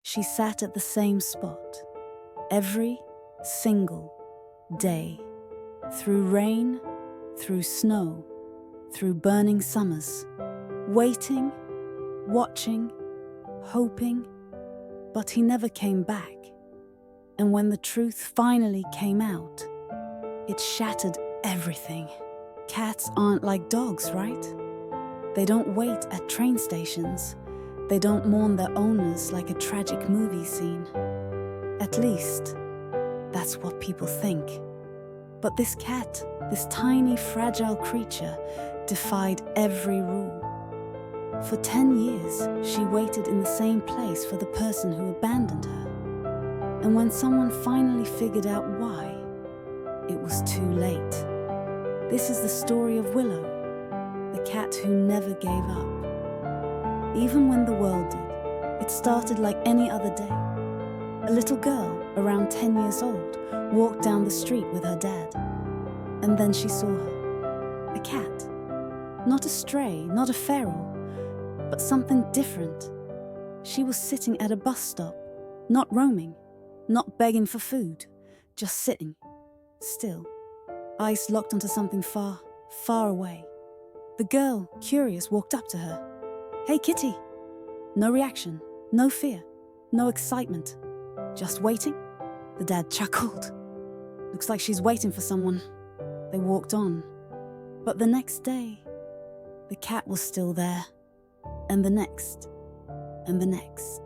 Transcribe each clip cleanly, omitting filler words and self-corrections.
She sat at the same spot every single day, through rain, through snow, through burning summers, waiting, watching, hoping, but he never came back. And when the truth finally came out, it shattered everything. Cats aren't like dogs, right? They don't wait at train stations. They don't mourn their owners like a tragic movie scene. At least, that's what people think. But this cat, this tiny, fragile creature, defied every rule. For 10 years, she waited in the same place for the person who abandoned her. And when someone finally figured out why, it was too late. This is the story of Willow, the cat who never gave up. Even when the world did, it started like any other day. A little girl, around 10 years old, walked down the street with her dad. And then she saw her. A cat. Not a stray, not a feral, but something different. She was sitting at a bus stop, not roaming, not begging for food, just sitting, still, eyes locked onto something far, far away. The girl, curious, walked up to her. "Hey, kitty." No reaction, no fear, no excitement. Just waiting? The dad chuckled. "Looks like she's waiting for someone." They walked on. But the next day, the cat was still there. And the next, and the next.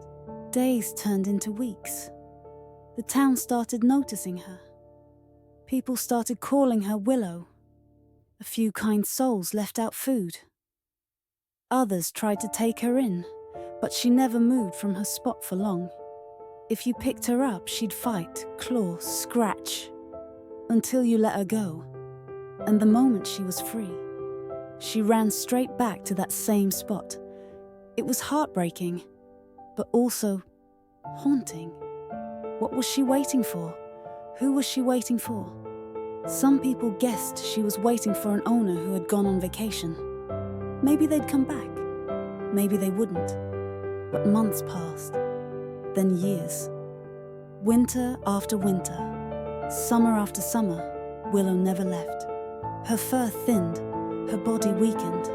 Days turned into weeks. The town started noticing her. People started calling her Willow. A few kind souls left out food. Others tried to take her in, but she never moved from her spot for long. If you picked her up, she'd fight, claw, scratch, until you let her go. And the moment she was free, she ran straight back to that same spot. It was heartbreaking, but also haunting. What was she waiting for? Who was she waiting for? Some people guessed she was waiting for an owner who had gone on vacation. Maybe they'd come back. Maybe they wouldn't. But months passed, then years. Winter after winter, summer after summer, Willow never left. Her fur thinned, her body weakened,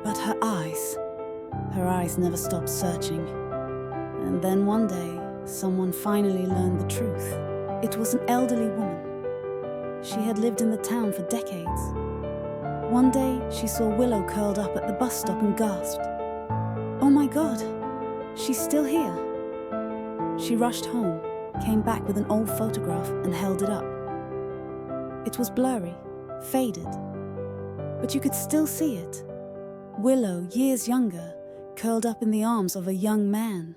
but her eyes never stopped searching. And then one day, someone finally learned the truth. It was an elderly woman. She had lived in the town for decades. One day, she saw Willow curled up at the bus stop and gasped, "Oh my God, she's still here." She rushed home, came back with an old photograph and held it up. It was blurry, faded, but you could still see it. Willow, years younger, curled up in the arms of a young man.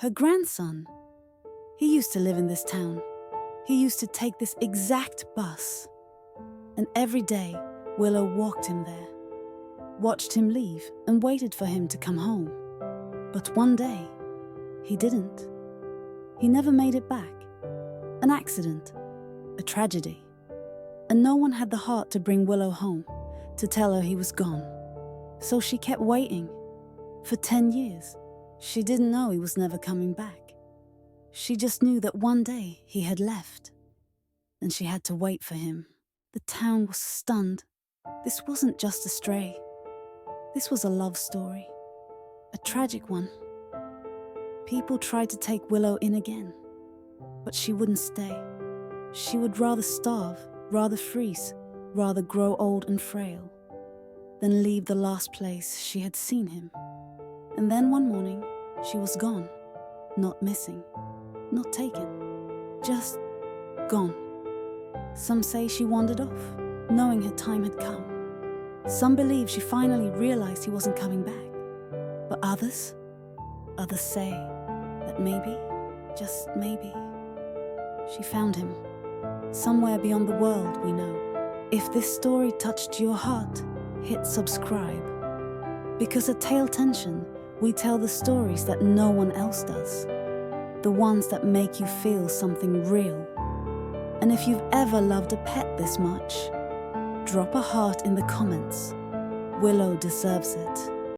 Her grandson. He used to live in this town. He used to take this exact bus. And every day, Willow walked him there, watched him leave and waited for him to come home. But one day, he didn't. He never made it back. An accident, a tragedy. And no one had the heart to bring Willow home, to tell her he was gone. So she kept waiting. For 10 years, she didn't know he was never coming back. She just knew that one day he had left, and she had to wait for him. The town was stunned. This wasn't just a stray. This was a love story, a tragic one. People tried to take Willow in again, but she wouldn't stay. She would rather starve, rather freeze, rather grow old and frail, than leave the last place she had seen him. And then one morning, she was gone, not missing, not taken, just gone. Some say she wandered off, knowing her time had come. Some believe she finally realized he wasn't coming back. But others say that maybe, just maybe, she found him, somewhere beyond the world we know. If this story touched your heart, hit subscribe. Because at Tale Tension, we tell the stories that no one else does. The ones that make you feel something real. And if you've ever loved a pet this much, drop a heart in the comments. Willow deserves it.